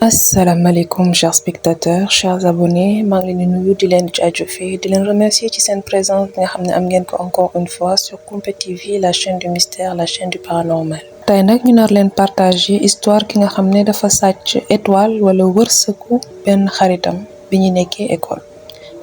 Asalaamaaleykum chers spectateurs, chers abonnés, maa ngi leen di nuyu di leen jaajëfee di leen remercier ci seen présence bi nga xam ne am ngeen ko encore une fois sur Kumpa TV, la chaîne du mystère, la chaîne du paranormal. tey nag ñu nar leen partager histoire ki nga xam ne dafa sàcc étoile wala wërsëgu benn xaritam bi ñu nekkee école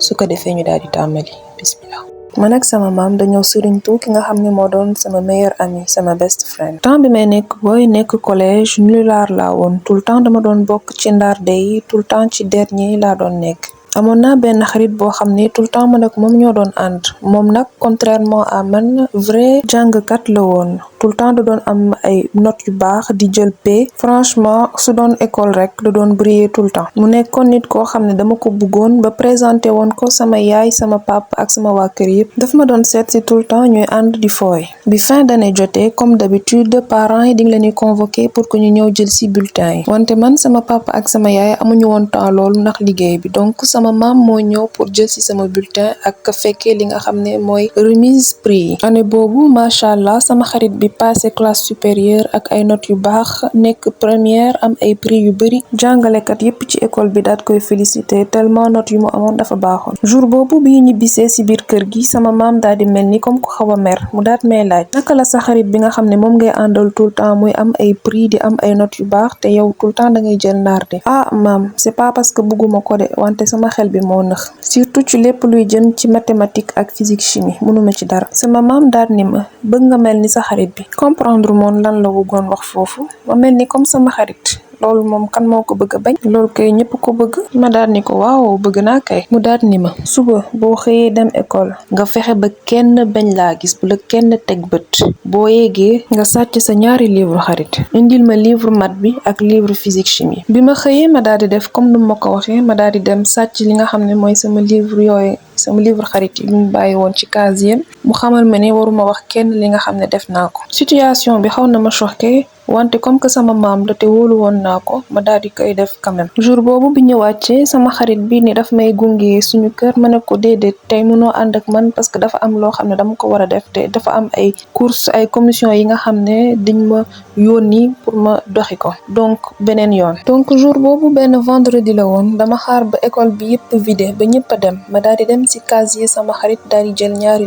su ko defee ñu daal di tàmbali bismillah. man ak sama maam dañoo sëriñtu ki nga xam ne moo doon sama meilleur ami sama best friend. temps bi may nekk booy nekk collège nulard laa woon tout le temps dama doon bokk ci ndarde yi tout le temps ci dernier yi laa doon nekk. amoon naa benn xarit boo xam ne tout le temps man ak moom ñoo doon ànd moom nag contrairement à man vrai jàngkat la woon tout le temps da doon am ay notes yu baax di jël P. franchement su doon école rek da doon briller tout le temps mu nekkoon nit koo xam ne dama ko bëggoon ba présenté woon ko sama yaay sama papa ak sama waa kër yëpp daf ma doon seet si tout le temps ñuy ànd di fooy bi fin d'année jotee comme d'habitude parents yi di nga leen di convoquer pour que ñu ñëw jël si bulletin yi wante man sama papa ak sama yaay amuñu woon temps loolu ndax liggéey bi donc sama maam moo ñëw pour jël ci sama bulletin ak fekkee li nga xam ne mooy remise prix yi année boobu macha allah sama xarit bi passé classe supérieure ak ay notes yu baax nekk première am ay prix yu bëri jàngalekat yépp ci école bi daat koy féliciter tellement notes yu mu amoon dafa baaxoon jour boobu bi ñu bisee ci biir kër gi sama maam daal di mel ni comme ku xaw a mer mu daat may laaj naka la sa xarit bi nga xam ne moom ngay àndal tout le temps muy am ay prix di am ay notes yu baax te yow tout le temps da ngay jël ndaarte ah maam c'est pas parce que bëgguma ko de wante sama xel bi moo nëx surtout ci lépp luy jëm ci mathématique ak physique chimie mënuma ci dara sama maam daal ni ma bëgg nga mel ni sa xarit bi comprendre moon lan la bëggoon wax foofu ma mel ni comme sama xarit loolu moom kan moo ko bëgg a bañ loolu kay ñëpp ko bëgg ma daal ni ko waaw bëgg naa kay mu daal ni ma suba boo xëyee dem école nga fexe ba kenn bañ laa gis bu la kenn teg bët boo yeggee nga sàcc sa ñaari livre xarit indil ma livre maths bi ak livre physique chimie bi ma xëyee ma daal di def comme nu ma ko waxee ma daal di dem sàcc li nga xam ne mooy sama livre yooyu sama livre xarit yi mu bàyyi woon ci casier mu xamal ma ne waruma wax kenn li nga xam ne def naa ko situation bi xaw na ma choqué wante comme que sama maam la te wóolu woon naa ko ma daal di koy def quand même jour boobu bi ñu wàccee sama xarit bi ni daf may gunge suñu kër ma ne ko déedéet tey mënoo ànd ak man parce que dafa am loo xam ne dama ko war a def te dafa am ay courses ay commission yi nga xam ne dañ ma yónni pour ma doxi ko donc beneen yoon donc jour boobu benn vendredi la woon dama xaar ba école bi yëpp vidé ba ñëpp a dem ma daal di dem ci casier sama xarit daal di jël ñaari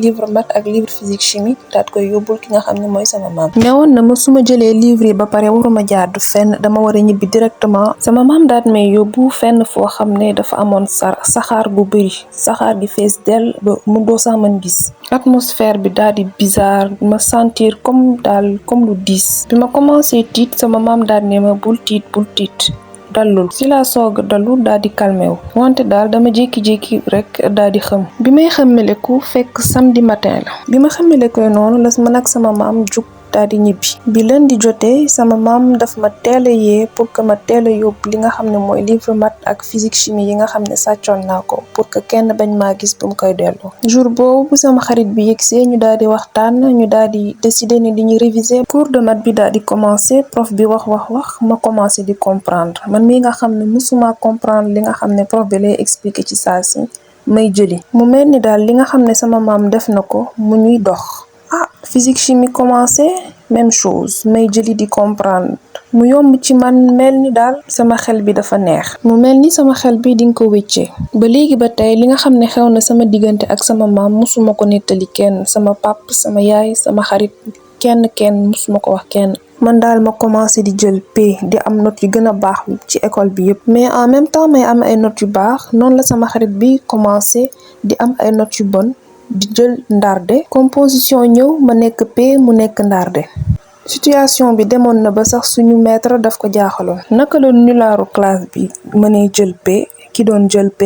livre maths ak livre physique chimie daal koy yóbbul ki nga xam ne mooy sama maam newoon na ma ma jëlee livre yi ba pare waruma jaadu fenn dama war a ñibbi directement sama maam daat may yóbbu fenn foo xam ne dafa amoon saxaar gu bëri saxaar gi fees dell ba mu doo sax mën gis atmosphère bi daal di bizarre ma sentir comme lu diis bi ma commencé tiit sama maam daal ne ma bul tiit dalul si la soog dalu daal di calmé wu wante daal dama jékki-jékki rek daal di xam bi may xammeleku fekk samedi matin la bi ma xammelekoo noonu la man ak sama maam jug daal di ñibbi bi lundi jotee sama maam daf ma teel a yee pour que ma teel a yóbbu li nga xam ne mooy livre maths ak physique chimie yi nga xam ne sàccoon naa ko pour que kenn bañ maa gis bu mu koy delloo jour boobu bu sama xarit bi yegsee ñu daal di waxtaan ñu daal di décider ni dañuy réviser cours de maths bi daal di commencer prof bi wax ma commencer di comprendre man mii nga xam ne musuma comprendre li nga xam ne prof bi lay expliquer ci saa si may jëli mu mel ni daal li nga xam ne sama maam def na ko mu ñuy dox physique chimie commencé même chose may jëli di comprendre mu yomb ci man mel ni daal sama xel bi dafa neex mu mel ni sama xel bi dinga ko wéccee ba léegi ba tey li nga xam ne xew na sama diggante ak sama maam musuma ko nettali kenn sama pap sama yaay sama xarit kenn musuma ko wax kenn man daal ma commencé di jël P di am notes yu gën a baax ci école bi yëpp mais en même temps may am ay notes yu baax noonu la sama xarit bi commencé di am ay notes yu bon di jël ndarde composition ñëw ma nekk P mu nekk ndarde situation bi demoon na ba sax suñu maître daf ko jaaxaloon naka la nulaaru classe bi mënee jël P ki doon jël P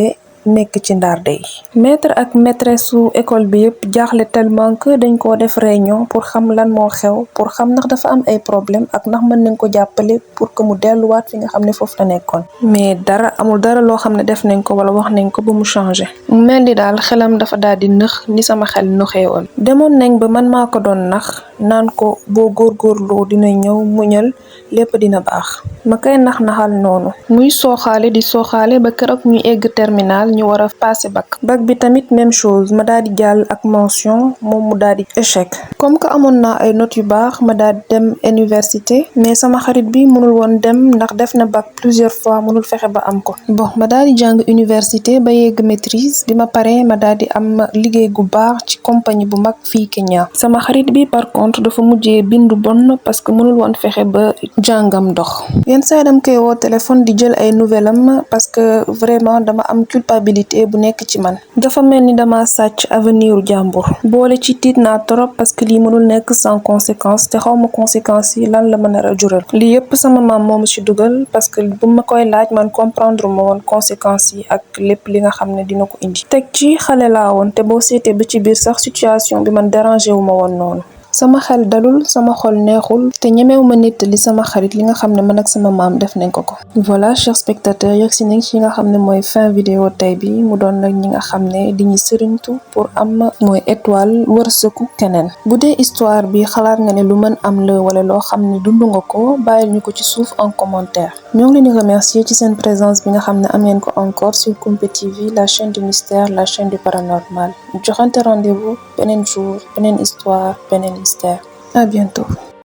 nekk ci ndarde yi maître ak maîtresse su école bi yëpp jaaxle tellement que dañ koo def réunion pour xam lan moo xew pour xam ndax dafa am ay problème ak ndax mën nañ ko jàppale pour que mu delluwaat fi nga xam ne foofu la nekkoon mais amul dara loo xam ne def nañ ko wala wax nañ ko ba mu changé mu mel ni daal xelam dafa daal di nëx ni sama xel nëxee woon demoon nañ ba man maa ko doon nax naan ko boo góorgóorloo dina ñëw muñal lépp dina baax ma koy nax-naxal noonu muy sooxaale di sooxaale ba keroog ñu egg terminal ñu war a passé bac bi tamit même chose ma daal di jàll ak mention moom mu daal di échec comme que amoon naa ay notes yu baax ma daal di dem université mais sama xarit bi mënul woon dem ndax def na bac plusieurs fois mënul fexe ba am ko bon ma daal di jàng université ba yegg maîtrise bi ma paree ma daal di am liggéey gu baax ci compagnie bu mag fii Kenya sama xarit bi par contre dafa mujjee bindu bon parce que mënul woon fexe ba jàngam dox yenn saa dam koy woo téléphone di jël ay nouvelle am parce que vraiment dama am culpabilité bu nekk ci man dafa mel ni dama sàcc avenir u jàmbur boole ci tiit naa trop parce que lii mënul nekk sans conséquence te xawma conséquences yi lan la mën a jural lii yëpp sama maam moomu ci dugal parce que bu ma koy laaj man comprendre ma woon conséquences yi ak lépp li nga xam ne dina ko indi teg ci xale laa woon te boo seetee ba ci biir sax situation bi man dérangé wu ma woon noonu sama xel dalul sama xol neexul te ñemew ma nettali sama xarit li nga xam ne man ak sama maam def nañ ko voilà chers spectateurs yegg si nañ ci nga xam ne mooy fin vidéo tey bi mu doon nag ñi nga xam ne di ñu sëriñtu pour am mooy étoile wërsëgu keneen bu dee histoire bi xalaat nga ne lu mën am la wala loo xam ne dund nga ko bàyyil ñu ko ci suuf en commentaire ñoo ngi leen di remercier ci seen présence bi nga xam ne am ngeen ko encore sur Kumpe TV la chaîne du mystère la chaîne du paranormal joxante rendez-vous beneen jour beneen histoire beneen mystère. À bientôt.